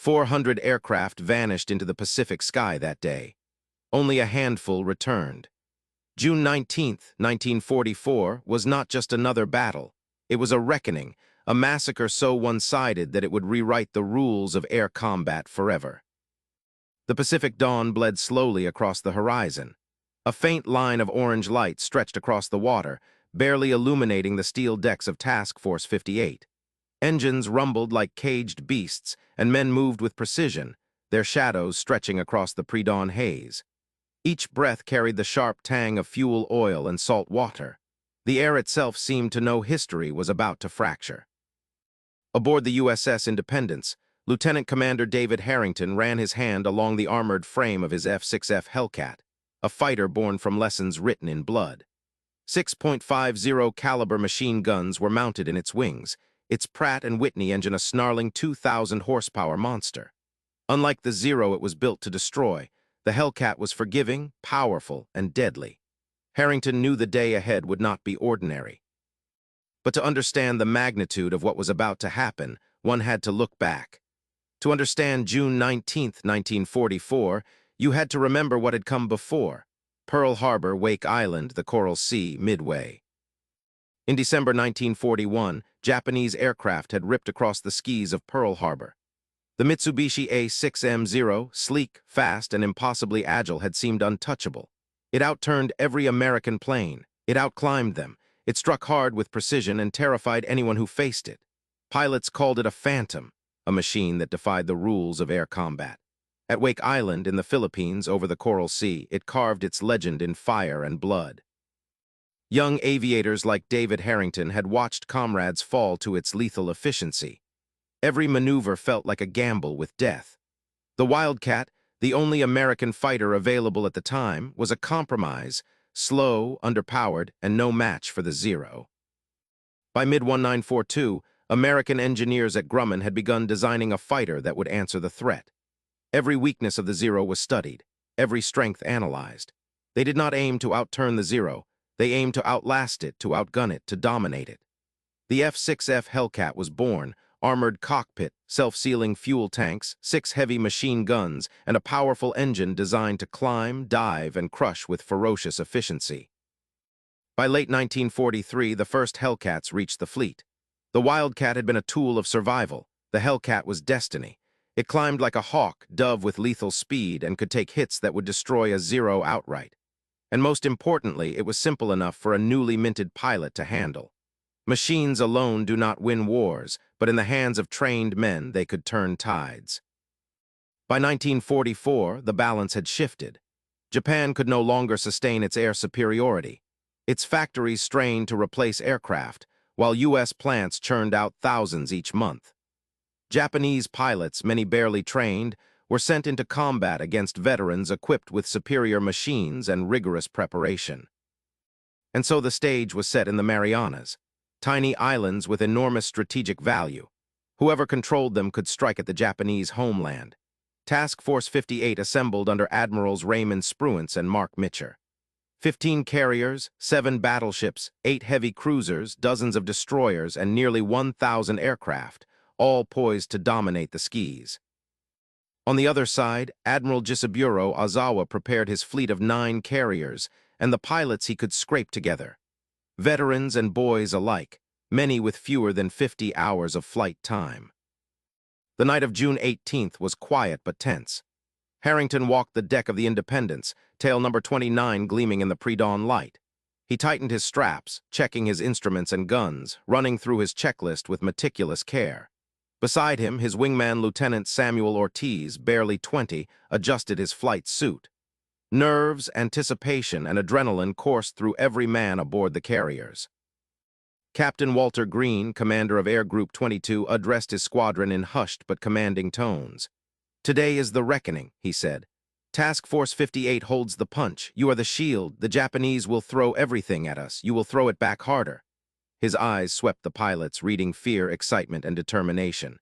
400 aircraft vanished into the Pacific sky that day. Only a handful returned. June 19, 1944, was not just another battle. It was a reckoning, a massacre so one-sided that it would rewrite the rules of air combat forever. The Pacific dawn bled slowly across the horizon. A faint line of orange light stretched across the water, barely illuminating the steel decks of Task Force 58. Engines rumbled like caged beasts, and men moved with precision, their shadows stretching across the pre-dawn haze. Each breath carried the sharp tang of fuel oil and salt water. The air itself seemed to know history was about to fracture. Aboard the USS Independence, Lieutenant Commander David Harrington ran his hand along the armored frame of his F6F Hellcat, a fighter born from lessons written in blood. 6.50 caliber machine guns were mounted in its wings, its Pratt & Whitney engine a snarling 2,000 horsepower monster. Unlike the Zero it was built to destroy, the Hellcat was forgiving, powerful, and deadly. Harrington knew the day ahead would not be ordinary. But to understand the magnitude of what was about to happen, one had to look back. To understand June 19, 1944, you had to remember what had come before: Pearl Harbor, Wake Island, the Coral Sea, Midway. In December 1941, Japanese aircraft had ripped across the skis of Pearl Harbor. The Mitsubishi A6M0, sleek, fast, and impossibly agile, had seemed untouchable. It outturned every American plane. It outclimbed them. It struck hard with precision and terrified anyone who faced it. Pilots called it a phantom, a machine that defied the rules of air combat. At Wake Island in the Philippines over the Coral Sea, it carved its legend in fire and blood. Young aviators like David Harrington had watched comrades fall to its lethal efficiency. Every maneuver felt like a gamble with death. The Wildcat, the only American fighter available at the time, was a compromise, slow, underpowered, and no match for the Zero. By mid-1942, American engineers at Grumman had begun designing a fighter that would answer the threat. Every weakness of the Zero was studied, every strength analyzed. They did not aim to outturn the Zero. They aimed to outlast it, to outgun it, to dominate it. The F6F Hellcat was born, armored cockpit, self-sealing fuel tanks, 6 heavy machine guns, and a powerful engine designed to climb, dive, and crush with ferocious efficiency. By late 1943, the first Hellcats reached the fleet. The Wildcat had been a tool of survival. The Hellcat was destiny. It climbed like a hawk, dove with lethal speed, and could take hits that would destroy a Zero outright. And most importantly, it was simple enough for a newly minted pilot to handle. Machines alone do not win wars, but in the hands of trained men, they could turn tides. By 1944, the balance had shifted. Japan could no longer sustain its air superiority. Its factories strained to replace aircraft, while U.S. plants churned out thousands each month. Japanese pilots, many barely trained, were sent into combat against veterans equipped with superior machines and rigorous preparation. And so the stage was set in the Marianas, tiny islands with enormous strategic value. Whoever controlled them could strike at the Japanese homeland. Task Force 58 assembled under Admirals Raymond Spruance and Mark Mitcher. 15 carriers, 7 battleships, 8 heavy cruisers, dozens of destroyers, and nearly 1,000 aircraft, all poised to dominate the skis. On the other side, Admiral Jisaburo Ozawa prepared his fleet of 9 carriers, and the pilots he could scrape together. Veterans and boys alike, many with fewer than 50 hours of flight time. The night of June 18th was quiet but tense. Harrington walked the deck of the Independence, tail number 29 gleaming in the pre-dawn light. He tightened his straps, checking his instruments and guns, running through his checklist with meticulous care. Beside him, his wingman Lieutenant Samuel Ortiz, barely 20, adjusted his flight suit. Nerves, anticipation, and adrenaline coursed through every man aboard the carriers. Captain Walter Green, commander of Air Group 22, addressed his squadron in hushed but commanding tones. "Today is the reckoning," he said. "Task Force 58 holds the punch. You are the shield. The Japanese will throw everything at us. You will throw it back harder." His eyes swept the pilots, reading fear, excitement, and determination.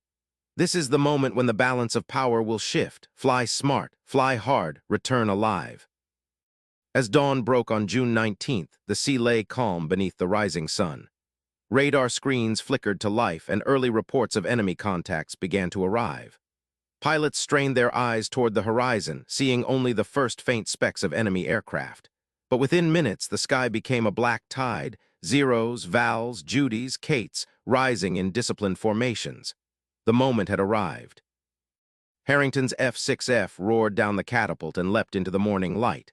"This is the moment when the balance of power will shift. Fly smart, fly hard, return alive." As dawn broke on June 19th, the sea lay calm beneath the rising sun. Radar screens flickered to life, and early reports of enemy contacts began to arrive. Pilots strained their eyes toward the horizon, seeing only the first faint specks of enemy aircraft. But within minutes, the sky became a black tide, Zeros, Vals, Judys, Kates, rising in disciplined formations. The moment had arrived. Harrington's F6F roared down the catapult and leapt into the morning light.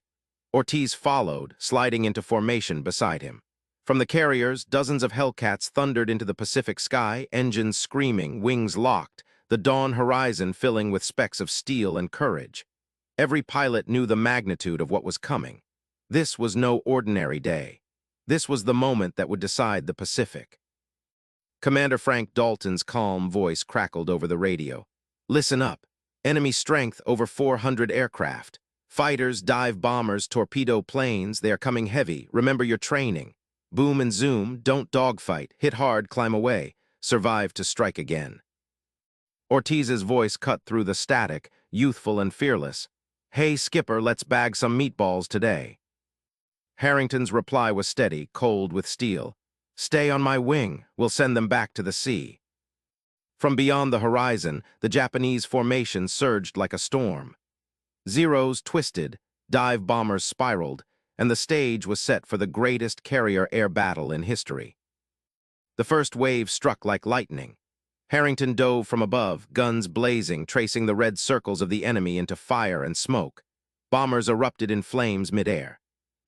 Ortiz followed, sliding into formation beside him. From the carriers, dozens of Hellcats thundered into the Pacific sky, engines screaming, wings locked, the dawn horizon filling with specks of steel and courage. Every pilot knew the magnitude of what was coming. This was no ordinary day. This was the moment that would decide the Pacific. Commander Frank Dalton's calm voice crackled over the radio. "Listen up. Enemy strength over 400 aircraft. Fighters, dive bombers, torpedo planes, they are coming heavy. Remember your training. Boom and zoom, don't dogfight, hit hard, climb away, survive to strike again." Ortiz's voice cut through the static, youthful and fearless. "Hey, skipper, let's bag some meatballs today." Harrington's reply was steady, cold with steel. "Stay on my wing, we'll send them back to the sea." From beyond the horizon, the Japanese formation surged like a storm. Zeros twisted, dive bombers spiraled, and the stage was set for the greatest carrier air battle in history. The first wave struck like lightning. Harrington dove from above, guns blazing, tracing the red circles of the enemy into fire and smoke. Bombers erupted in flames midair.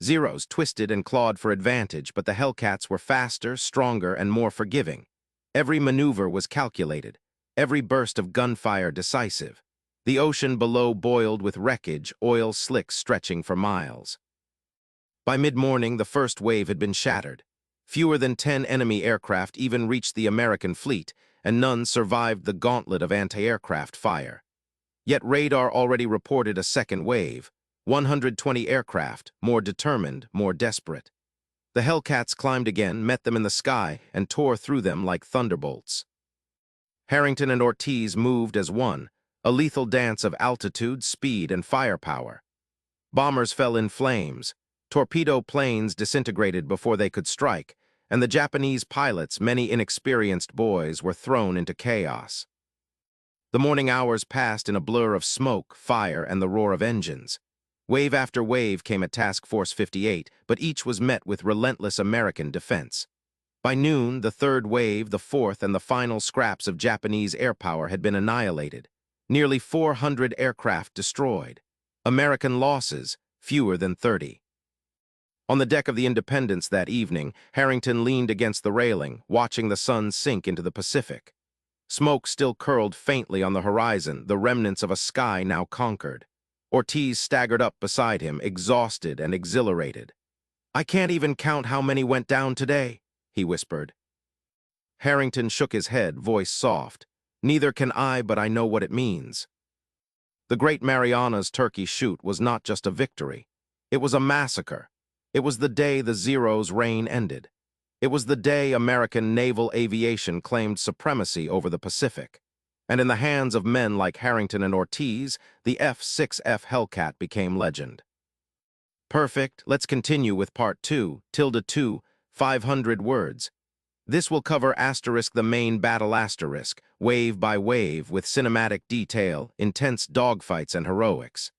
Zeros twisted and clawed for advantage, but the Hellcats were faster, stronger, and more forgiving. Every maneuver was calculated, every burst of gunfire decisive. The ocean below boiled with wreckage, oil slicks stretching for miles. By mid-morning, the first wave had been shattered. Fewer than 10 enemy aircraft even reached the American fleet, and none survived the gauntlet of anti-aircraft fire. Yet radar already reported a second wave, 120 aircraft, more determined, more desperate. The Hellcats climbed again, met them in the sky, and tore through them like thunderbolts. Harrington and Ortiz moved as one, a lethal dance of altitude, speed, and firepower. Bombers fell in flames, torpedo planes disintegrated before they could strike, and the Japanese pilots, many inexperienced boys, were thrown into chaos. The morning hours passed in a blur of smoke, fire, and the roar of engines. Wave after wave came at Task Force 58, but each was met with relentless American defense. By noon, the third wave, the fourth, and the final scraps of Japanese air power had been annihilated. Nearly 400 aircraft destroyed. American losses, fewer than 30. On the deck of the Independence that evening, Harrington leaned against the railing, watching the sun sink into the Pacific. Smoke still curled faintly on the horizon, the remnants of a sky now conquered. Ortiz staggered up beside him, exhausted and exhilarated. "I can't even count how many went down today," he whispered. Harrington shook his head, voice soft. "Neither can I, but I know what it means." The Great Marianas Turkey Shoot was not just a victory. It was a massacre. It was the day the Zeros' reign ended. It was the day American naval aviation claimed supremacy over the Pacific. And in the hands of men like Harrington and Ortiz, the F6F Hellcat became legend. Perfect. Let's continue with part 2, ~2, 500 words. This will cover the main battle wave by wave, with cinematic detail, intense dogfights, and heroics.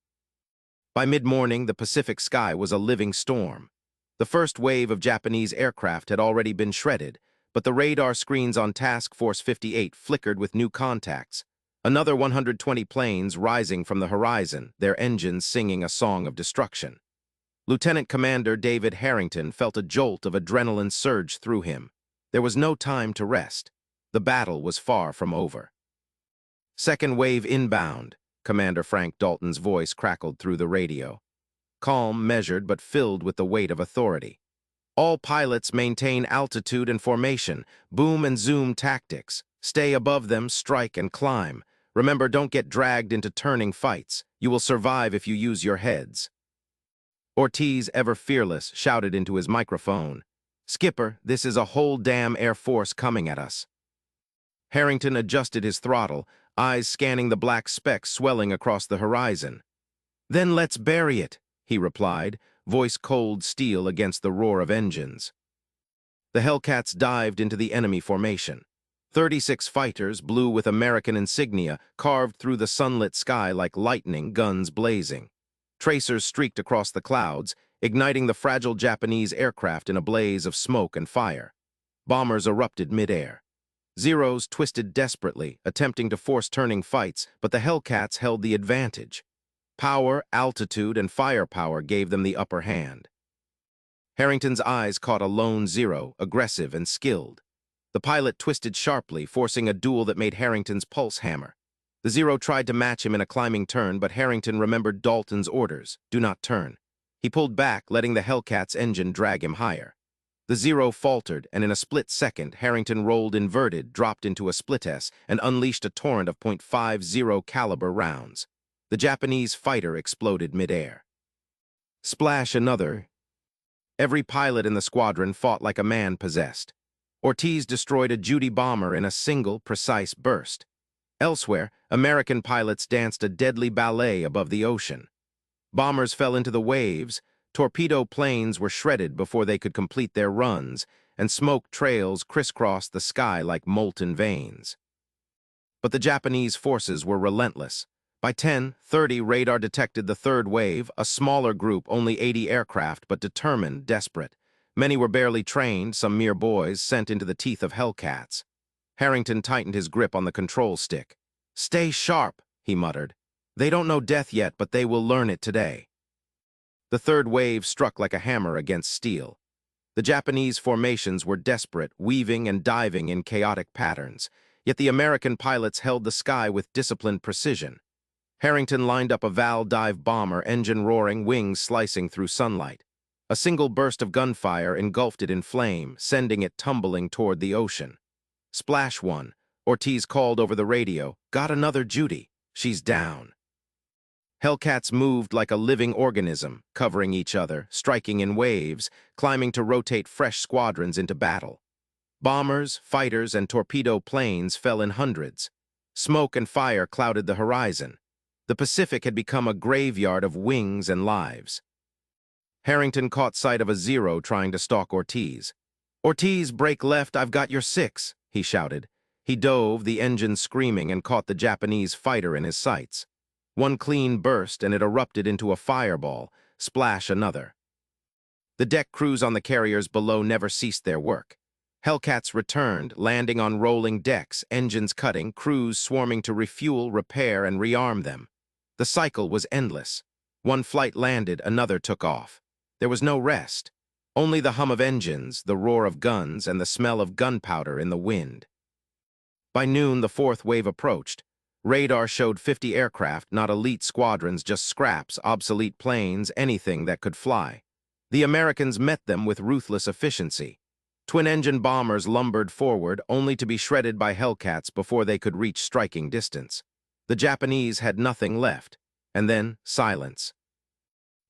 By mid-morning, the Pacific sky was a living storm. The first wave of Japanese aircraft had already been shredded, but the radar screens on Task Force 58 flickered with new contacts. Another 120 planes rising from the horizon, their engines singing a song of destruction. Lieutenant Commander David Harrington felt a jolt of adrenaline surge through him. There was no time to rest. The battle was far from over. "Second wave inbound," Commander Frank Dalton's voice crackled through the radio. Calm, measured, but filled with the weight of authority. "All pilots maintain altitude and formation, boom and zoom tactics. Stay above them, strike and climb. Remember, don't get dragged into turning fights. You will survive if you use your heads." Ortiz, ever fearless, shouted into his microphone, "Skipper, this is a whole damn Air Force coming at us." Harrington adjusted his throttle, eyes scanning the black specks swelling across the horizon. "Then let's bury it," he replied, voice cold steel against the roar of engines. The Hellcats dived into the enemy formation. 36 fighters, blue with American insignia, carved through the sunlit sky like lightning, guns blazing. Tracers streaked across the clouds, igniting the fragile Japanese aircraft in a blaze of smoke and fire. Bombers erupted midair. Zeros twisted desperately, attempting to force turning fights, but the Hellcats held the advantage. Power, altitude, and firepower gave them the upper hand. Harrington's eyes caught a lone Zero, aggressive and skilled. The pilot twisted sharply, forcing a duel that made Harrington's pulse hammer. The Zero tried to match him in a climbing turn, but Harrington remembered Dalton's orders, do not turn. He pulled back, letting the Hellcat's engine drag him higher. The Zero faltered, and in a split second, Harrington rolled inverted, dropped into a split S, and unleashed a torrent of .50 caliber rounds. The Japanese fighter exploded midair. Splash another. Every pilot in the squadron fought like a man possessed. Ortiz destroyed a Judy bomber in a single, precise burst. Elsewhere, American pilots danced a deadly ballet above the ocean. Bombers fell into the waves, torpedo planes were shredded before they could complete their runs, and smoke trails crisscrossed the sky like molten veins. But the Japanese forces were relentless. By 10:30, radar detected the third wave, a smaller group, only 80 aircraft, but determined, desperate. Many were barely trained, some mere boys, sent into the teeth of Hellcats. Harrington tightened his grip on the control stick. "Stay sharp," he muttered. "They don't know death yet, but they will learn it today." The third wave struck like a hammer against steel. The Japanese formations were desperate, weaving and diving in chaotic patterns, yet the American pilots held the sky with disciplined precision. Harrington lined up a Val dive bomber, engine roaring, wings slicing through sunlight. A single burst of gunfire engulfed it in flame, sending it tumbling toward the ocean. "Splash one," Ortiz called over the radio. "Got another Judy. She's down." Hellcats moved like a living organism, covering each other, striking in waves, climbing to rotate fresh squadrons into battle. Bombers, fighters, and torpedo planes fell in hundreds. Smoke and fire clouded the horizon. The Pacific had become a graveyard of wings and lives. Harrington caught sight of a Zero trying to stalk Ortiz. "Ortiz, break left, I've got your 6, he shouted. He dove, the engine screaming, and caught the Japanese fighter in his sights. One clean burst, and it erupted into a fireball. Splash another. The deck crews on the carriers below never ceased their work. Hellcats returned, landing on rolling decks, engines cutting, crews swarming to refuel, repair, and rearm them. The cycle was endless. One flight landed, another took off. There was no rest. Only the hum of engines, the roar of guns, and the smell of gunpowder in the wind. By noon, the fourth wave approached. Radar showed 50 aircraft, not elite squadrons, just scraps, obsolete planes, anything that could fly. The Americans met them with ruthless efficiency. Twin-engine bombers lumbered forward, only to be shredded by Hellcats before they could reach striking distance. The Japanese had nothing left, and then silence.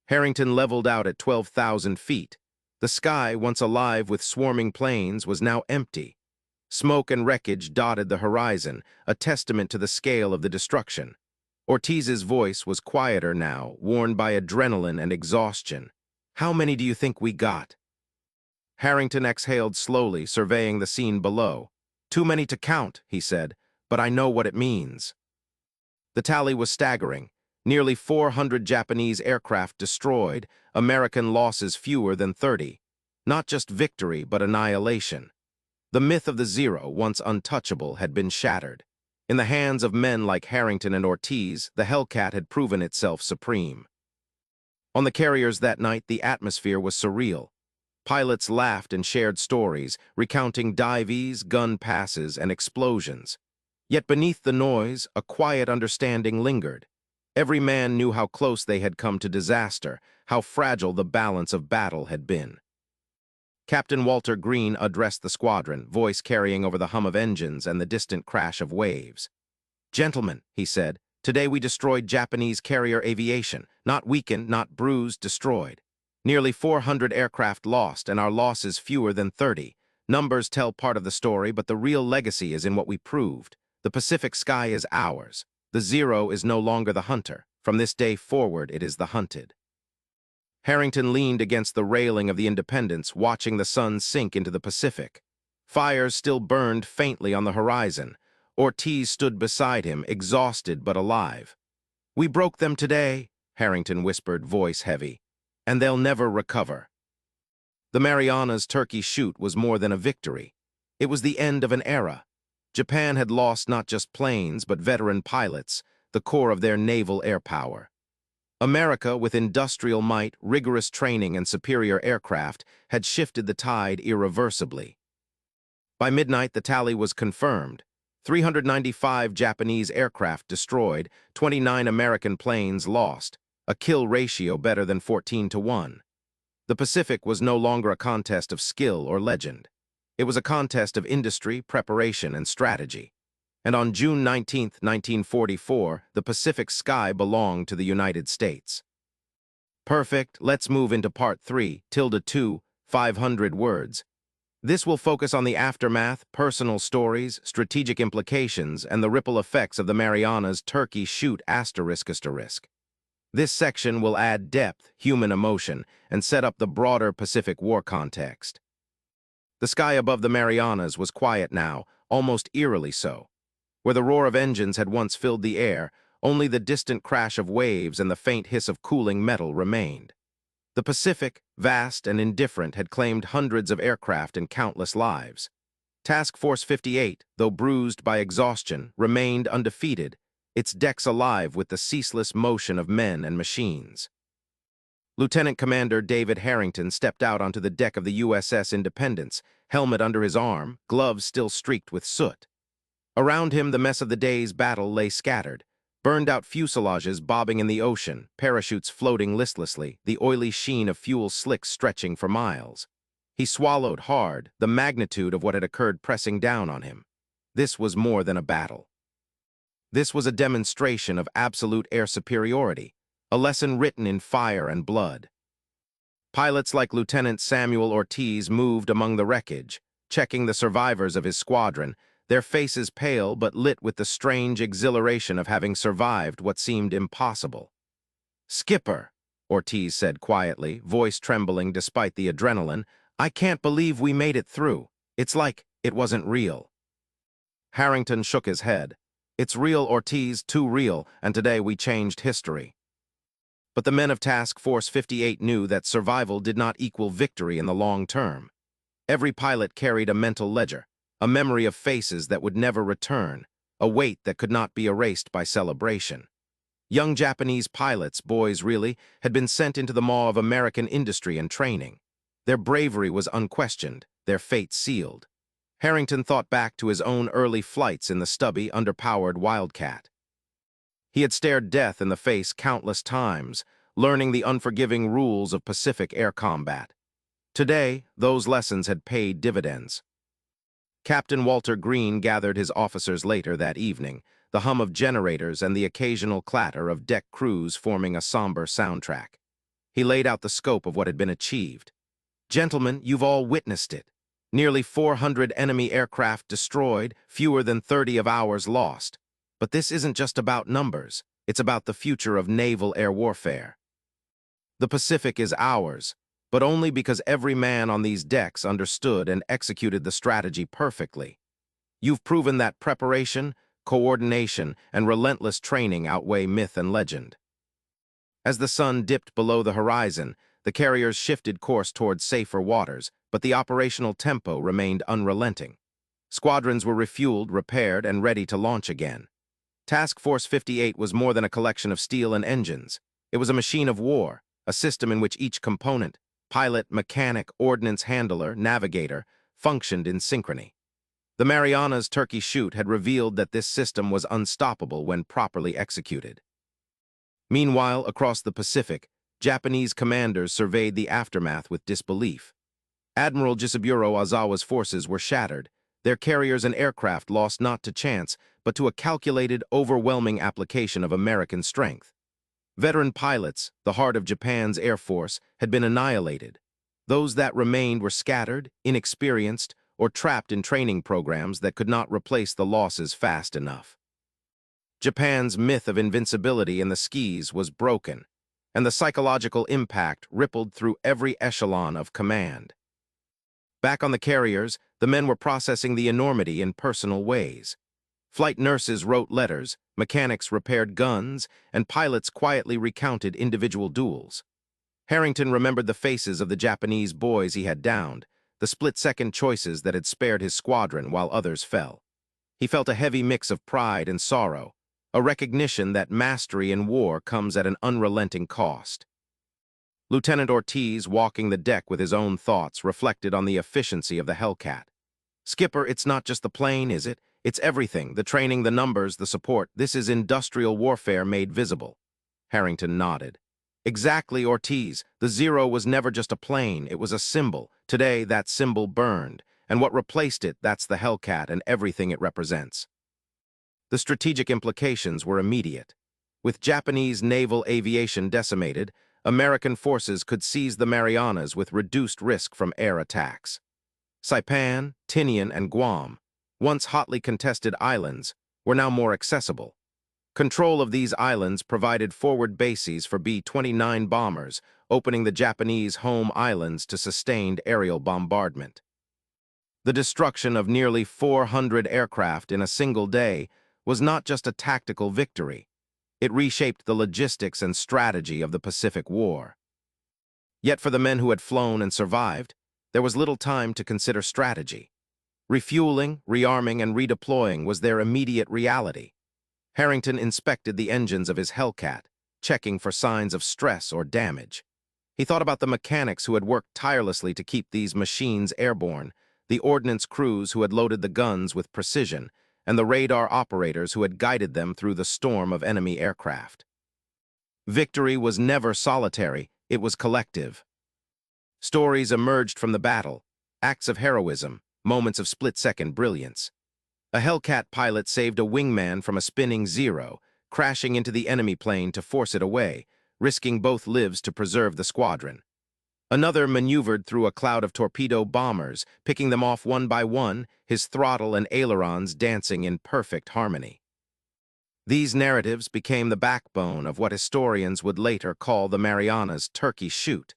Harrington leveled out at 12,000 feet. The sky, once alive with swarming planes, was now empty. Smoke and wreckage dotted the horizon, a testament to the scale of the destruction. Ortiz's voice was quieter now, worn by adrenaline and exhaustion. "How many do you think we got?" Harrington exhaled slowly, surveying the scene below. "Too many to count," he said, "but I know what it means." The tally was staggering. Nearly 400 Japanese aircraft destroyed, American losses fewer than 30. Not just victory, but annihilation. The myth of the Zero, once untouchable, had been shattered. In the hands of men like Harrington and Ortiz, the Hellcat had proven itself supreme. On the carriers that night, the atmosphere was surreal. Pilots laughed and shared stories, recounting dives, gun passes, and explosions. Yet beneath the noise, a quiet understanding lingered. Every man knew how close they had come to disaster, how fragile the balance of battle had been. Captain Walter Green addressed the squadron, voice carrying over the hum of engines and the distant crash of waves. "Gentlemen," he said, "today we destroyed Japanese carrier aviation, not weakened, not bruised, destroyed. Nearly 400 aircraft lost, and our losses fewer than 30. Numbers tell part of the story, but the real legacy is in what we proved. The Pacific sky is ours. The Zero is no longer the hunter. From this day forward, it is the hunted." Harrington leaned against the railing of the Independence, watching the sun sink into the Pacific. Fires still burned faintly on the horizon. Ortiz stood beside him, exhausted but alive. "We broke them today," Harrington whispered, voice heavy, "and they'll never recover." The Marianas Turkey Shoot was more than a victory. It was the end of an era. Japan had lost not just planes, but veteran pilots, the core of their naval air power. America, with industrial might, rigorous training, and superior aircraft, had shifted the tide irreversibly. By midnight, the tally was confirmed. 395 Japanese aircraft destroyed, 29 American planes lost, a kill ratio better than 14-1. The Pacific was no longer a contest of skill or legend. It was a contest of industry, preparation, and strategy. And on June 19, 1944, the Pacific sky belonged to the United States. Perfect, let's move into Part 3, ~2, 500 words. This will focus on the aftermath, personal stories, strategic implications, and the ripple effects of the Marianas Turkey Shoot ***. This section will add depth, human emotion, and set up the broader Pacific War context. The sky above the Marianas was quiet now, almost eerily so. Where the roar of engines had once filled the air, only the distant crash of waves and the faint hiss of cooling metal remained. The Pacific, vast and indifferent, had claimed hundreds of aircraft and countless lives. Task Force 58, though bruised by exhaustion, remained undefeated, its decks alive with the ceaseless motion of men and machines. Lieutenant Commander David Harrington stepped out onto the deck of the USS Independence, helmet under his arm, gloves still streaked with soot. Around him, the mess of the day's battle lay scattered, burned-out fuselages bobbing in the ocean, parachutes floating listlessly, the oily sheen of fuel slicks stretching for miles. He swallowed hard, the magnitude of what had occurred pressing down on him. This was more than a battle. This was a demonstration of absolute air superiority, a lesson written in fire and blood. Pilots like Lieutenant Samuel Ortiz moved among the wreckage, checking the survivors of his squadron, their faces pale but lit with the strange exhilaration of having survived what seemed impossible. "Skipper," Ortiz said quietly, voice trembling despite the adrenaline, "I can't believe we made it through. It's like it wasn't real." Harrington shook his head. "It's real, Ortiz, too real, and today we changed history." But the men of Task Force 58 knew that survival did not equal victory in the long term. Every pilot carried a mental ledger, a memory of faces that would never return, a weight that could not be erased by celebration. Young Japanese pilots, boys really, had been sent into the maw of American industry and training. Their bravery was unquestioned, their fate sealed. Harrington thought back to his own early flights in the stubby, underpowered Wildcat. He had stared death in the face countless times, learning the unforgiving rules of Pacific air combat. Today, those lessons had paid dividends. Captain Walter Green gathered his officers later that evening, the hum of generators and the occasional clatter of deck crews forming a somber soundtrack. He laid out the scope of what had been achieved. "Gentlemen, you've all witnessed it. Nearly 400 enemy aircraft destroyed, fewer than 30 of ours lost. But this isn't just about numbers. It's about the future of naval air warfare. The Pacific is ours, but only because every man on these decks understood and executed the strategy perfectly. You've proven that preparation, coordination, and relentless training outweigh myth and legend." As the sun dipped below the horizon, the carriers shifted course towards safer waters, but the operational tempo remained unrelenting. Squadrons were refueled, repaired, and ready to launch again. Task Force 58 was more than a collection of steel and engines. It was a machine of war, a system in which each component, pilot, mechanic, ordnance handler, navigator, functioned in synchrony. The Marianas Turkey Shoot had revealed that this system was unstoppable when properly executed. Meanwhile, across the Pacific, Japanese commanders surveyed the aftermath with disbelief. Admiral Jisaburo Ozawa's forces were shattered, their carriers and aircraft lost not to chance, but to a calculated, overwhelming application of American strength. Veteran pilots, the heart of Japan's Air Force, had been annihilated. Those that remained were scattered, inexperienced, or trapped in training programs that could not replace the losses fast enough. Japan's myth of invincibility in the skis was broken, and the psychological impact rippled through every echelon of command. Back on the carriers, the men were processing the enormity in personal ways. Flight nurses wrote letters, mechanics repaired guns, and pilots quietly recounted individual duels. Harrington remembered the faces of the Japanese boys he had downed, the split-second choices that had spared his squadron while others fell. He felt a heavy mix of pride and sorrow, a recognition that mastery in war comes at an unrelenting cost. Lieutenant Ortiz, walking the deck with his own thoughts, reflected on the efficiency of the Hellcat. "Skipper, it's not just the plane, is it? It's everything, the training, the numbers, the support. This is industrial warfare made visible." Harrington nodded. "Exactly, Ortiz. The Zero was never just a plane, it was a symbol. Today, that symbol burned, and what replaced it, that's the Hellcat and everything it represents." The strategic implications were immediate. With Japanese naval aviation decimated, American forces could seize the Marianas with reduced risk from air attacks. Saipan, Tinian, and Guam, once hotly contested islands, were now more accessible. Control of these islands provided forward bases for B-29 bombers, opening the Japanese home islands to sustained aerial bombardment. The destruction of nearly 400 aircraft in a single day was not just a tactical victory. It reshaped the logistics and strategy of the Pacific War. Yet for the men who had flown and survived, there was little time to consider strategy. Refueling, rearming, and redeploying was their immediate reality. Harrington inspected the engines of his Hellcat, checking for signs of stress or damage. He thought about the mechanics who had worked tirelessly to keep these machines airborne, the ordnance crews who had loaded the guns with precision, and the radar operators who had guided them through the storm of enemy aircraft. Victory was never solitary, it was collective. Stories emerged from the battle, acts of heroism, moments of split-second brilliance. A Hellcat pilot saved a wingman from a spinning Zero, crashing into the enemy plane to force it away, risking both lives to preserve the squadron. Another maneuvered through a cloud of torpedo bombers, picking them off one by one, his throttle and ailerons dancing in perfect harmony. These narratives became the backbone of what historians would later call the Marianas Turkey Shoot,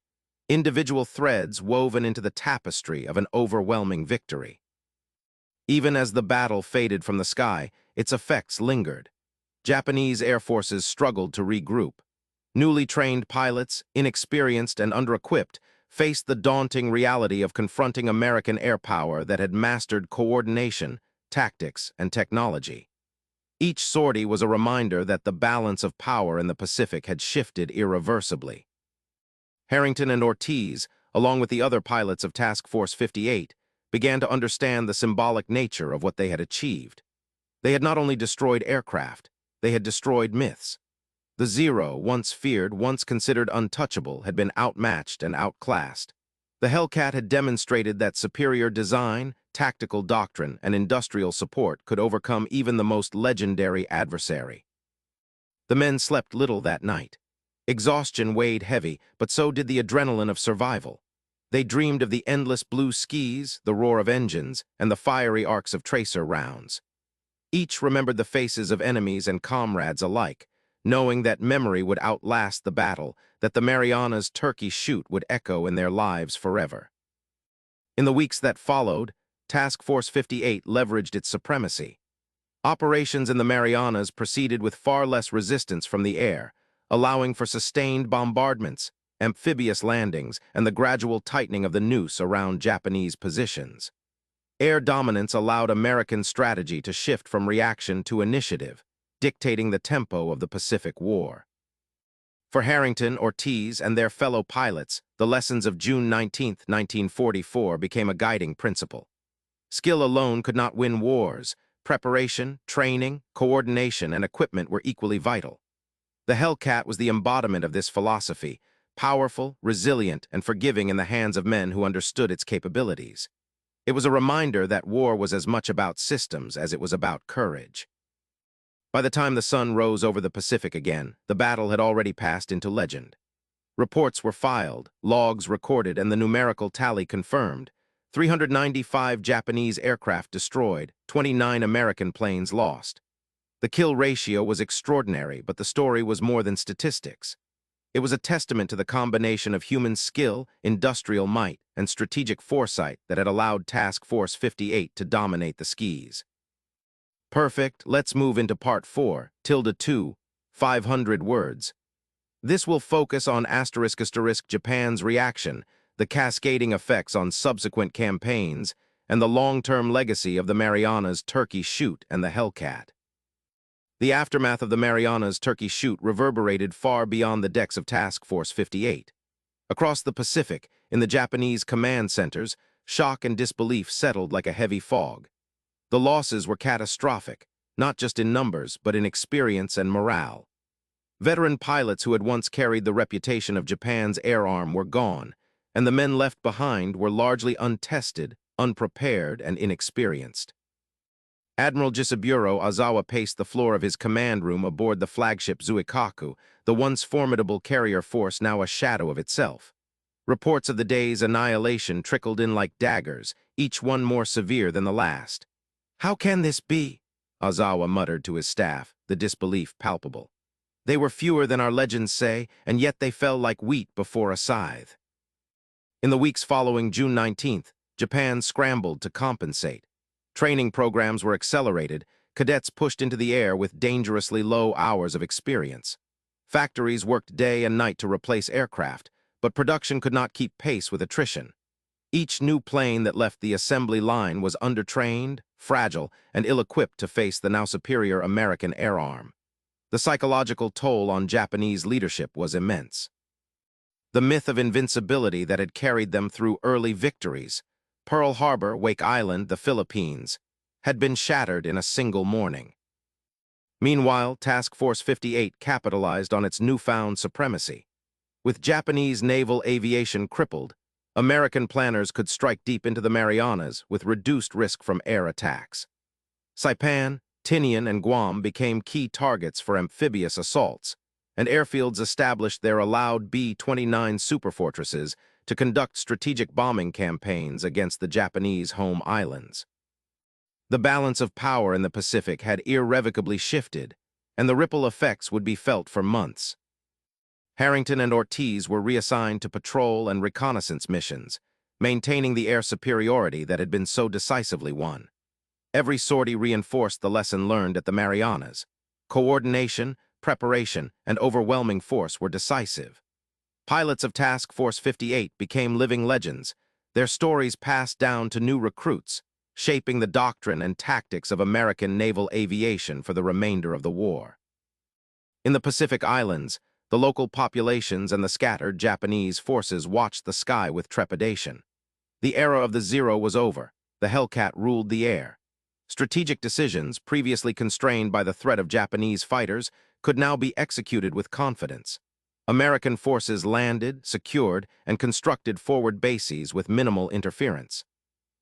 individual threads woven into the tapestry of an overwhelming victory. Even as the battle faded from the sky, its effects lingered. Japanese air forces struggled to regroup. Newly trained pilots, inexperienced and under-equipped, faced the daunting reality of confronting American air power that had mastered coordination, tactics, and technology. Each sortie was a reminder that the balance of power in the Pacific had shifted irreversibly. Harrington and Ortiz, along with the other pilots of Task Force 58, began to understand the symbolic nature of what they had achieved. They had not only destroyed aircraft, they had destroyed myths. The Zero, once feared, once considered untouchable, had been outmatched and outclassed. The Hellcat had demonstrated that superior design, tactical doctrine, and industrial support could overcome even the most legendary adversary. The men slept little that night. Exhaustion weighed heavy, but so did the adrenaline of survival. They dreamed of the endless blue skies, the roar of engines, and the fiery arcs of tracer rounds. Each remembered the faces of enemies and comrades alike, knowing that memory would outlast the battle, that the Marianas Turkey Shoot would echo in their lives forever. In the weeks that followed, Task Force 58 leveraged its supremacy. Operations in the Marianas proceeded with far less resistance from the air, allowing for sustained bombardments, amphibious landings, and the gradual tightening of the noose around Japanese positions. Air dominance allowed American strategy to shift from reaction to initiative, dictating the tempo of the Pacific War. For Harrington, Ortiz, and their fellow pilots, the lessons of June 19, 1944 became a guiding principle. Skill alone could not win wars. Preparation, training, coordination, and equipment were equally vital. The Hellcat was the embodiment of this philosophy, powerful, resilient, and forgiving in the hands of men who understood its capabilities. It was a reminder that war was as much about systems as it was about courage. By the time the sun rose over the Pacific again, the battle had already passed into legend. Reports were filed, logs recorded, and the numerical tally confirmed. 395 Japanese aircraft destroyed, 29 American planes lost. The kill ratio was extraordinary, but the story was more than statistics. It was a testament to the combination of human skill, industrial might, and strategic foresight that had allowed Task Force 58 to dominate the skies. Perfect, let's move into Part 4, tilde 2, 500 words. This will focus on *** Japan's reaction, the cascading effects on subsequent campaigns, and the long-term legacy of the Marianas Turkey Shoot and the Hellcat. The aftermath of the Marianas Turkey Shoot reverberated far beyond the decks of Task Force 58. Across the Pacific, in the Japanese command centers, shock and disbelief settled like a heavy fog. The losses were catastrophic, not just in numbers, but in experience and morale. Veteran pilots who had once carried the reputation of Japan's air arm were gone, and the men left behind were largely untested, unprepared, and inexperienced. Admiral Jisaburo Ozawa paced the floor of his command room aboard the flagship Zuikaku, the once formidable carrier force now a shadow of itself. Reports of the day's annihilation trickled in like daggers, each one more severe than the last. "How can this be?" Ozawa muttered to his staff, the disbelief palpable. "They were fewer than our legends say, and yet they fell like wheat before a scythe." In the weeks following June 19th, Japan scrambled to compensate. Training programs were accelerated, cadets pushed into the air with dangerously low hours of experience. Factories worked day and night to replace aircraft, but production could not keep pace with attrition. Each new plane that left the assembly line was undertrained, fragile, and ill-equipped to face the now superior American air arm. The psychological toll on Japanese leadership was immense. The myth of invincibility that had carried them through early victories, Pearl Harbor, Wake Island, the Philippines, had been shattered in a single morning. Meanwhile, Task Force 58 capitalized on its newfound supremacy. With Japanese naval aviation crippled, American planners could strike deep into the Marianas with reduced risk from air attacks. Saipan, Tinian, and Guam became key targets for amphibious assaults, and airfields established their allowed B-29 superfortresses to conduct strategic bombing campaigns against the Japanese home islands. The balance of power in the Pacific had irrevocably shifted, and the ripple effects would be felt for months. Harrington and Ortiz were reassigned to patrol and reconnaissance missions, maintaining the air superiority that had been so decisively won. Every sortie reinforced the lesson learned at the Marianas. Coordination, preparation, and overwhelming force were decisive. Pilots of Task Force 58 became living legends, their stories passed down to new recruits, shaping the doctrine and tactics of American naval aviation for the remainder of the war. In the Pacific Islands, the local populations and the scattered Japanese forces watched the sky with trepidation. The era of the Zero was over. The Hellcat ruled the air. Strategic decisions, previously constrained by the threat of Japanese fighters, could now be executed with confidence. American forces landed, secured, and constructed forward bases with minimal interference.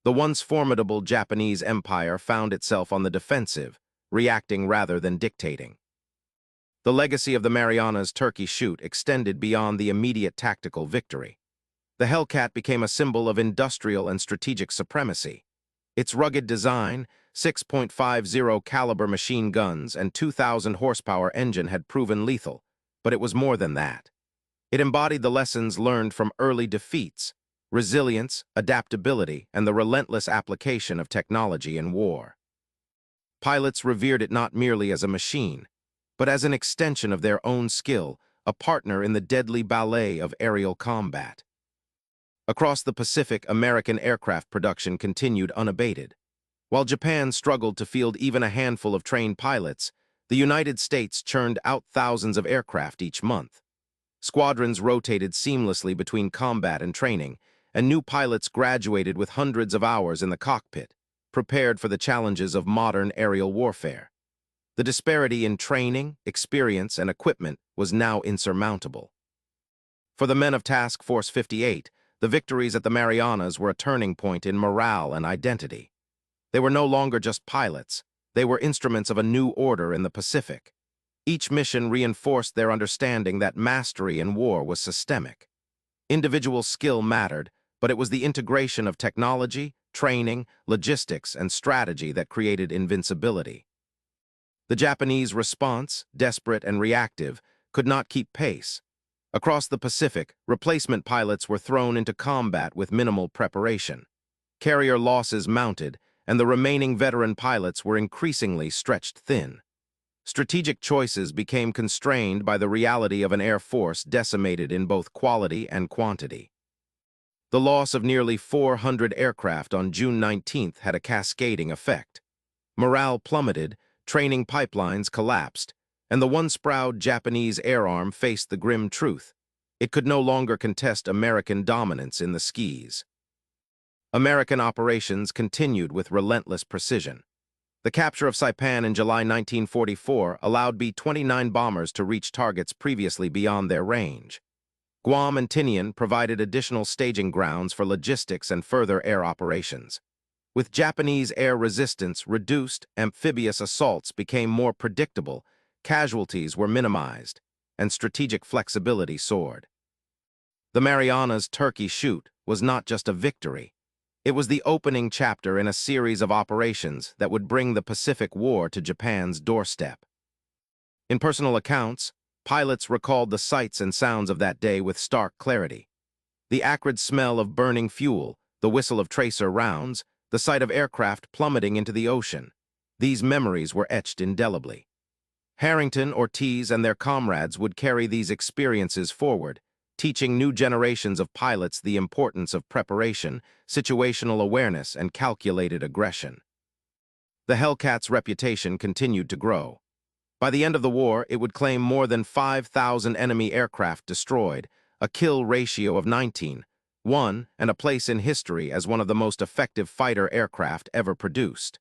The once formidable Japanese empire found itself on the defensive, reacting rather than dictating. The legacy of the Marianas Turkey Shoot extended beyond the immediate tactical victory. The Hellcat became a symbol of industrial and strategic supremacy. Its rugged design, 6.50 caliber machine guns, and 2,000 horsepower engine had proven lethal, but it was more than that. It embodied the lessons learned from early defeats: resilience, adaptability, and the relentless application of technology in war. Pilots revered it not merely as a machine, but as an extension of their own skill, a partner in the deadly ballet of aerial combat. Across the Pacific, American aircraft production continued unabated. While Japan struggled to field even a handful of trained pilots, the United States churned out thousands of aircraft each month. Squadrons rotated seamlessly between combat and training, and new pilots graduated with hundreds of hours in the cockpit, prepared for the challenges of modern aerial warfare. The disparity in training, experience, and equipment was now insurmountable. For the men of Task Force 58, the victories at the Marianas were a turning point in morale and identity. They were no longer just pilots. They were instruments of a new order in the Pacific. Each mission reinforced their understanding that mastery in war was systemic. Individual skill mattered, but it was the integration of technology, training, logistics, and strategy that created invincibility. The Japanese response, desperate and reactive, could not keep pace. Across the Pacific, replacement pilots were thrown into combat with minimal preparation. Carrier losses mounted, and the remaining veteran pilots were increasingly stretched thin. Strategic choices became constrained by the reality of an air force decimated in both quality and quantity. The loss of nearly 400 aircraft on June 19th had a cascading effect. Morale plummeted, training pipelines collapsed, and the once proud Japanese air arm faced the grim truth. It could no longer contest American dominance in the skies. American operations continued with relentless precision. The capture of Saipan in July 1944 allowed B-29 bombers to reach targets previously beyond their range. Guam and Tinian provided additional staging grounds for logistics and further air operations. With Japanese air resistance reduced, amphibious assaults became more predictable, casualties were minimized, and strategic flexibility soared. The Marianas Turkey Shoot was not just a victory. It was the opening chapter in a series of operations that would bring the Pacific War to Japan's doorstep. In personal accounts, pilots recalled the sights and sounds of that day with stark clarity. The acrid smell of burning fuel, the whistle of tracer rounds, the sight of aircraft plummeting into the ocean. These memories were etched indelibly. Harrington, Ortiz, and their comrades would carry these experiences forward, teaching new generations of pilots the importance of preparation, situational awareness, and calculated aggression. The Hellcat's reputation continued to grow. By the end of the war, it would claim more than 5,000 enemy aircraft destroyed, a kill ratio of 19:1, and a place in history as one of the most effective fighter aircraft ever produced.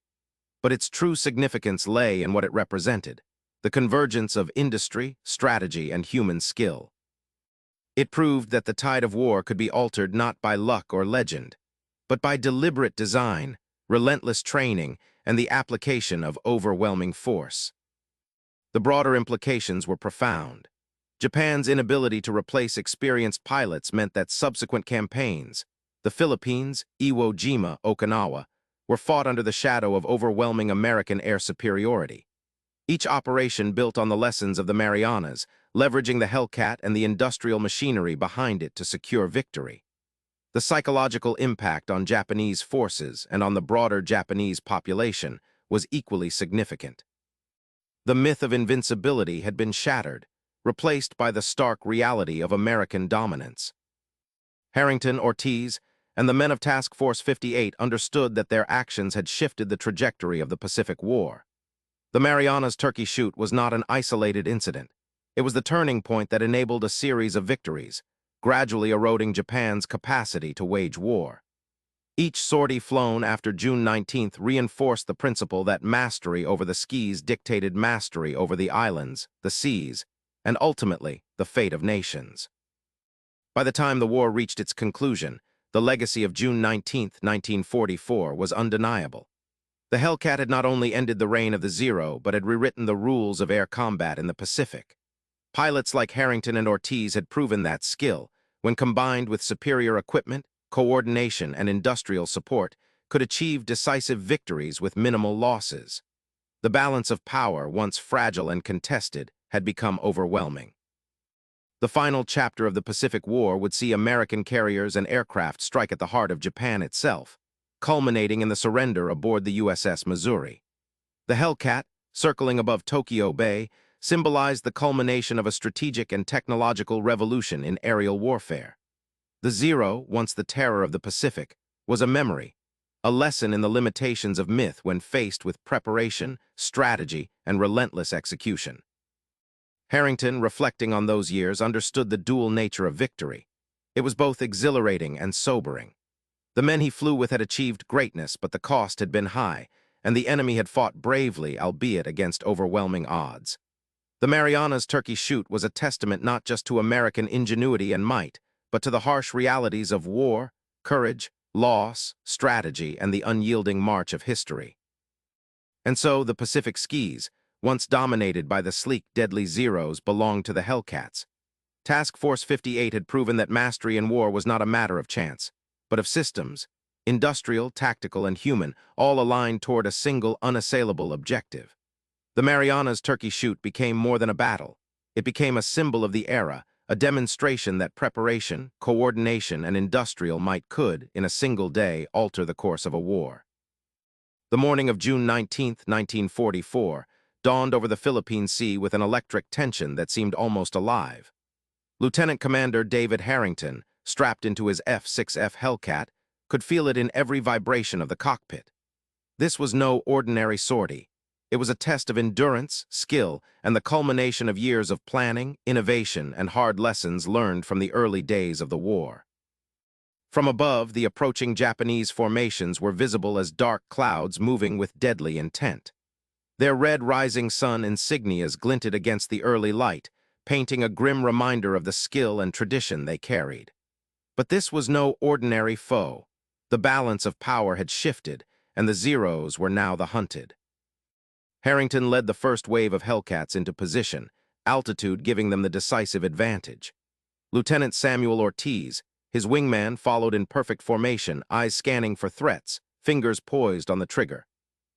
But its true significance lay in what it represented: the convergence of industry, strategy, and human skill. It proved that the tide of war could be altered not by luck or legend, but by deliberate design, relentless training, and the application of overwhelming force. The broader implications were profound. Japan's inability to replace experienced pilots meant that subsequent campaigns, the Philippines, Iwo Jima, Okinawa, were fought under the shadow of overwhelming American air superiority. Each operation built on the lessons of the Marianas, leveraging the Hellcat and the industrial machinery behind it to secure victory. The psychological impact on Japanese forces and on the broader Japanese population was equally significant. The myth of invincibility had been shattered, replaced by the stark reality of American dominance. Harrington, Ortiz, and the men of Task Force 58 understood that their actions had shifted the trajectory of the Pacific War. The Marianas Turkey Shoot was not an isolated incident. It was the turning point that enabled a series of victories, gradually eroding Japan's capacity to wage war. Each sortie flown after June 19th reinforced the principle that mastery over the skies dictated mastery over the islands, the seas, and ultimately the fate of nations. By the time the war reached its conclusion, the legacy of June 19, 1944 was undeniable. The Hellcat had not only ended the reign of the Zero, but had rewritten the rules of air combat in the Pacific. Pilots like Harrington and Ortiz had proven that skill, when combined with superior equipment, coordination, and industrial support, could achieve decisive victories with minimal losses. The balance of power, once fragile and contested, had become overwhelming. The final chapter of the Pacific War would see American carriers and aircraft strike at the heart of Japan itself, culminating in the surrender aboard the USS Missouri. The Hellcat, circling above Tokyo Bay, symbolized the culmination of a strategic and technological revolution in aerial warfare. The Zero, once the terror of the Pacific, was a memory, a lesson in the limitations of myth when faced with preparation, strategy, and relentless execution. Harrington, reflecting on those years, understood the dual nature of victory. It was both exhilarating and sobering. The men he flew with had achieved greatness, but the cost had been high, and the enemy had fought bravely, albeit against overwhelming odds. The Marianas Turkey Shoot was a testament not just to American ingenuity and might, but to the harsh realities of war, courage, loss, strategy, and the unyielding march of history. And so the Pacific skies, once dominated by the sleek, deadly Zeros, belonged to the Hellcats. Task Force 58 had proven that mastery in war was not a matter of chance, but of systems, industrial, tactical, and human, all aligned toward a single, unassailable objective. The Marianas Turkey Shoot became more than a battle. It became a symbol of the era, a demonstration that preparation, coordination, and industrial might could, in a single day, alter the course of a war. The morning of June 19, 1944, dawned over the Philippine Sea with an electric tension that seemed almost alive. Lieutenant Commander David Harrington, strapped into his F6F Hellcat, could feel it in every vibration of the cockpit. This was no ordinary sortie. It was a test of endurance, skill, and the culmination of years of planning, innovation, and hard lessons learned from the early days of the war. From above, the approaching Japanese formations were visible as dark clouds moving with deadly intent. Their red rising sun insignias glinted against the early light, painting a grim reminder of the skill and tradition they carried. But this was no ordinary foe. The balance of power had shifted, and the Zeros were now the hunted. Harrington led the first wave of Hellcats into position, altitude giving them the decisive advantage. Lieutenant Samuel Ortiz, his wingman, followed in perfect formation, eyes scanning for threats, fingers poised on the trigger.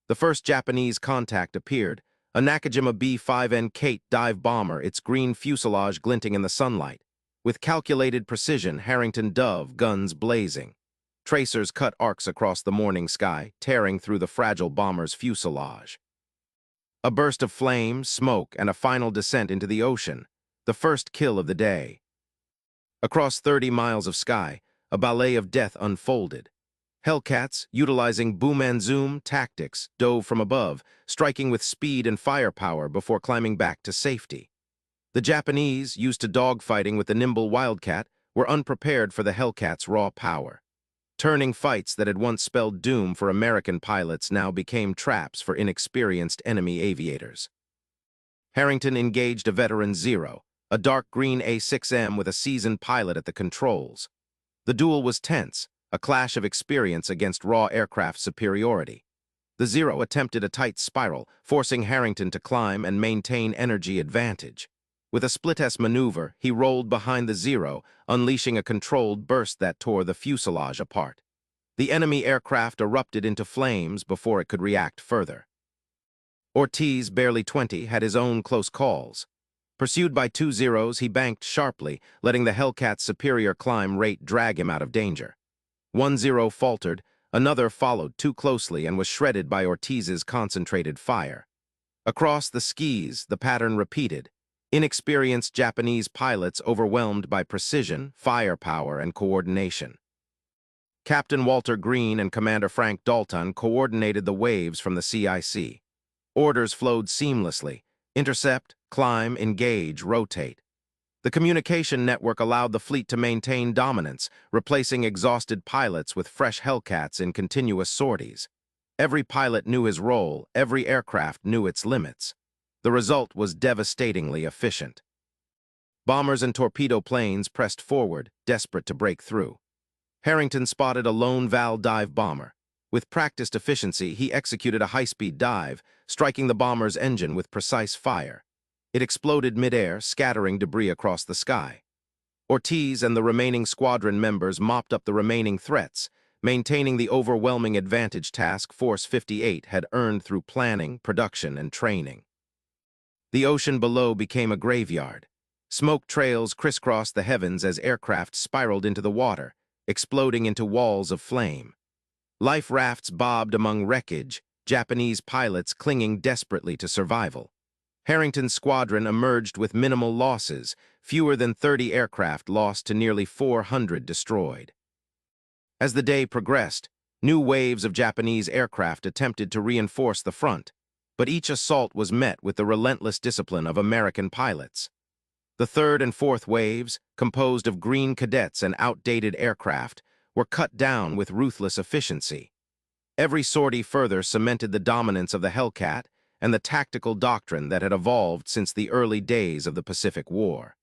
The first Japanese contact appeared, a Nakajima B-5N Kate dive bomber, its green fuselage glinting in the sunlight. With calculated precision, Harrington dove, guns blazing. Tracers cut arcs across the morning sky, tearing through the fragile bomber's fuselage. A burst of flame, smoke, and a final descent into the ocean, the first kill of the day. Across 30 miles of sky, a ballet of death unfolded. Hellcats, utilizing boom and zoom tactics, dove from above, striking with speed and firepower before climbing back to safety. The Japanese, used to dogfighting with the nimble Wildcat, were unprepared for the Hellcat's raw power. Turning fights that had once spelled doom for American pilots now became traps for inexperienced enemy aviators. Harrington engaged a veteran Zero, a dark green A6M with a seasoned pilot at the controls. The duel was tense, a clash of experience against raw aircraft superiority. The Zero attempted a tight spiral, forcing Harrington to climb and maintain energy advantage. With a split-S maneuver, he rolled behind the Zero, unleashing a controlled burst that tore the fuselage apart. The enemy aircraft erupted into flames before it could react further. Ortiz, barely 20, had his own close calls. Pursued by two Zeros, he banked sharply, letting the Hellcat's superior climb rate drag him out of danger. One Zero faltered, another followed too closely and was shredded by Ortiz's concentrated fire. Across the skis, the pattern repeated. Inexperienced Japanese pilots overwhelmed by precision, firepower, and coordination. Captain Walter Green and Commander Frank Dalton coordinated the waves from the CIC. Orders flowed seamlessly: intercept, climb, engage, rotate. The communication network allowed the fleet to maintain dominance, replacing exhausted pilots with fresh Hellcats in continuous sorties. Every pilot knew his role, every aircraft knew its limits. The result was devastatingly efficient. Bombers and torpedo planes pressed forward, desperate to break through. Harrington spotted a lone Val dive bomber. With practiced efficiency, he executed a high-speed dive, striking the bomber's engine with precise fire. It exploded mid-air, scattering debris across the sky. Ortiz and the remaining squadron members mopped up the remaining threats, maintaining the overwhelming advantage Task Force 58 had earned through planning, production, and training. The ocean below became a graveyard. Smoke trails crisscrossed the heavens as aircraft spiraled into the water, exploding into walls of flame. Life rafts bobbed among wreckage, Japanese pilots clinging desperately to survival. Harrington's squadron emerged with minimal losses, fewer than 30 aircraft lost to nearly 400 destroyed. As the day progressed, new waves of Japanese aircraft attempted to reinforce the front, but each assault was met with the relentless discipline of American pilots. The third and fourth waves, composed of green cadets and outdated aircraft, were cut down with ruthless efficiency. Every sortie further cemented the dominance of the Hellcat and the tactical doctrine that had evolved since the early days of the Pacific War.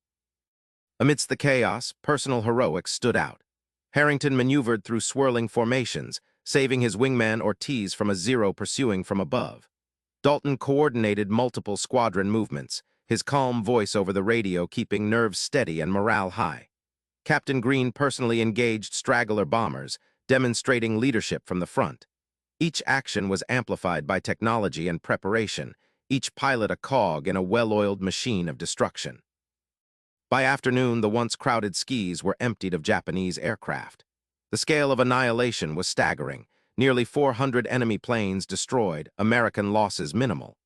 Amidst the chaos, personal heroics stood out. Harrington maneuvered through swirling formations, saving his wingman Ortiz from a Zero pursuing from above. Dalton coordinated multiple squadron movements, his calm voice over the radio keeping nerves steady and morale high. Captain Green personally engaged straggler bombers, demonstrating leadership from the front. Each action was amplified by technology and preparation, each pilot a cog in a well-oiled machine of destruction. By afternoon, the once crowded skies were emptied of Japanese aircraft. The scale of annihilation was staggering. Nearly 400 enemy planes destroyed, American losses minimal.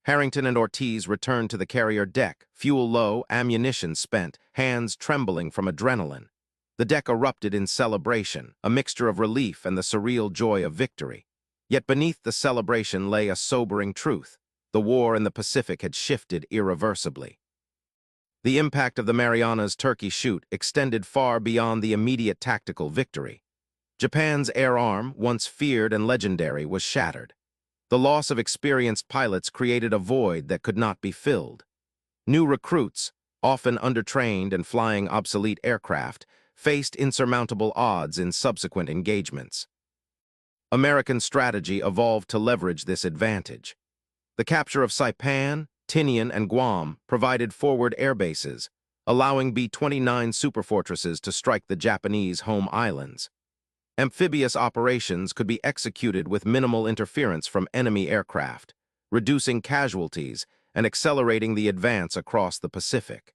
Harrington and Ortiz returned to the carrier deck, fuel low, ammunition spent, hands trembling from adrenaline. The deck erupted in celebration, a mixture of relief and the surreal joy of victory. Yet beneath the celebration lay a sobering truth. The war in the Pacific had shifted irreversibly. The impact of the Marianas Turkey Shoot extended far beyond the immediate tactical victory. Japan's air arm, once feared and legendary, was shattered. The loss of experienced pilots created a void that could not be filled. New recruits, often undertrained and flying obsolete aircraft, faced insurmountable odds in subsequent engagements. American strategy evolved to leverage this advantage. The capture of Saipan, Tinian, and Guam provided forward air bases, allowing B-29 superfortresses to strike the Japanese home islands. Amphibious operations could be executed with minimal interference from enemy aircraft, reducing casualties and accelerating the advance across the Pacific.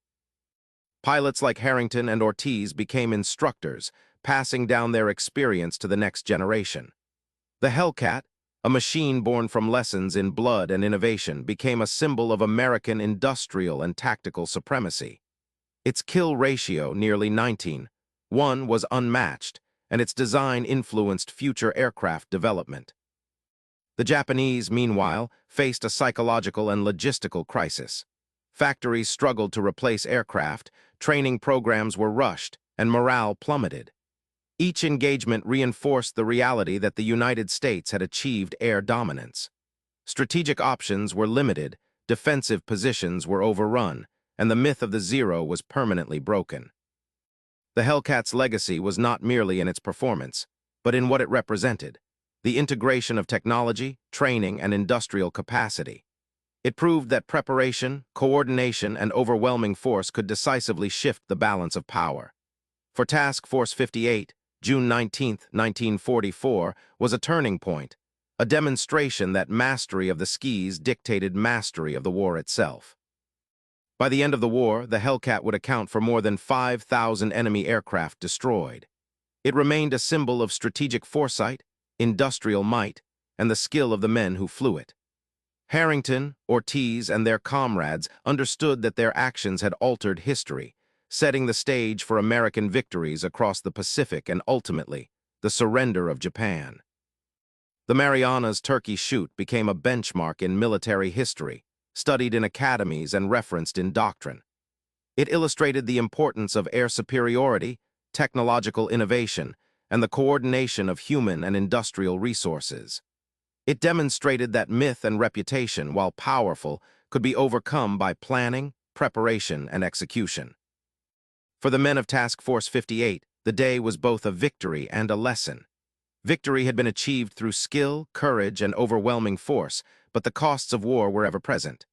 Pilots like Harrington and Ortiz became instructors, passing down their experience to the next generation. The Hellcat, a machine born from lessons in blood and innovation, became a symbol of American industrial and tactical supremacy. Its kill ratio, nearly 19:1, was unmatched, and its design influenced future aircraft development. The Japanese, meanwhile, faced a psychological and logistical crisis. Factories struggled to replace aircraft, training programs were rushed, and morale plummeted. Each engagement reinforced the reality that the United States had achieved air dominance. Strategic options were limited, defensive positions were overrun, and the myth of the zero was permanently broken. The Hellcat's legacy was not merely in its performance, but in what it represented: the integration of technology, training, and industrial capacity. It proved that preparation, coordination, and overwhelming force could decisively shift the balance of power. For Task Force 58, June 19, 1944, was a turning point, a demonstration that mastery of the skis dictated mastery of the war itself. By the end of the war, the Hellcat would account for more than 5,000 enemy aircraft destroyed. It remained a symbol of strategic foresight, industrial might, and the skill of the men who flew it. Harrington, Ortiz, and their comrades understood that their actions had altered history, setting the stage for American victories across the Pacific and ultimately, the surrender of Japan. The Marianas Turkey Shoot became a benchmark in military history, studied in academies and referenced in doctrine. It illustrated the importance of air superiority, technological innovation, and the coordination of human and industrial resources. It demonstrated that myth and reputation, while powerful, could be overcome by planning, preparation, and execution. For the men of Task Force 58, the day was both a victory and a lesson. Victory had been achieved through skill, courage, and overwhelming force, but the costs of war were ever present.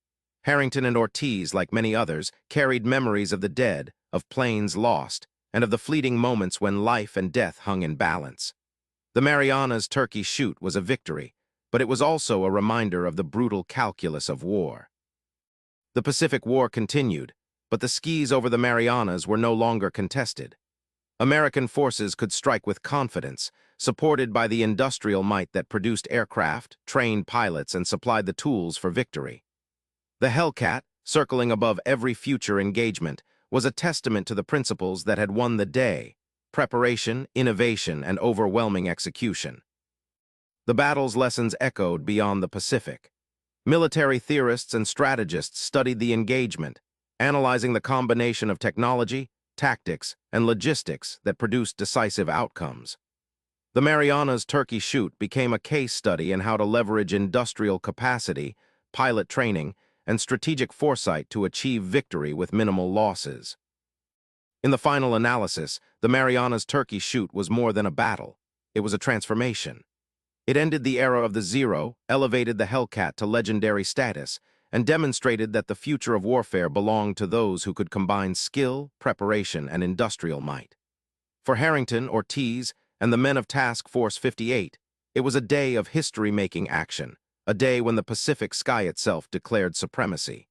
Harrington and Ortiz, like many others, carried memories of the dead, of planes lost, and of the fleeting moments when life and death hung in balance. The Marianas Turkey Shoot was a victory, but it was also a reminder of the brutal calculus of war. The Pacific War continued, but the skis over the Marianas were no longer contested. American forces could strike with confidence, supported by the industrial might that produced aircraft, trained pilots, and supplied the tools for victory. The Hellcat, circling above every future engagement, was a testament to the principles that had won the day: preparation, innovation, and overwhelming execution. The battle's lessons echoed beyond the Pacific. Military theorists and strategists studied the engagement, analyzing the combination of technology, tactics, and logistics that produced decisive outcomes. The Marianas Turkey Shoot became a case study in how to leverage industrial capacity, pilot training, and strategic foresight to achieve victory with minimal losses. In the final analysis, the Marianas Turkey Shoot was more than a battle. It was a transformation. It ended the era of the zero, elevated the Hellcat to legendary status, and demonstrated that the future of warfare belonged to those who could combine skill, preparation, and industrial might. For Harrington, Ortiz, and the men of Task Force 58, it was a day of history-making action, a day when the Pacific sky itself declared supremacy.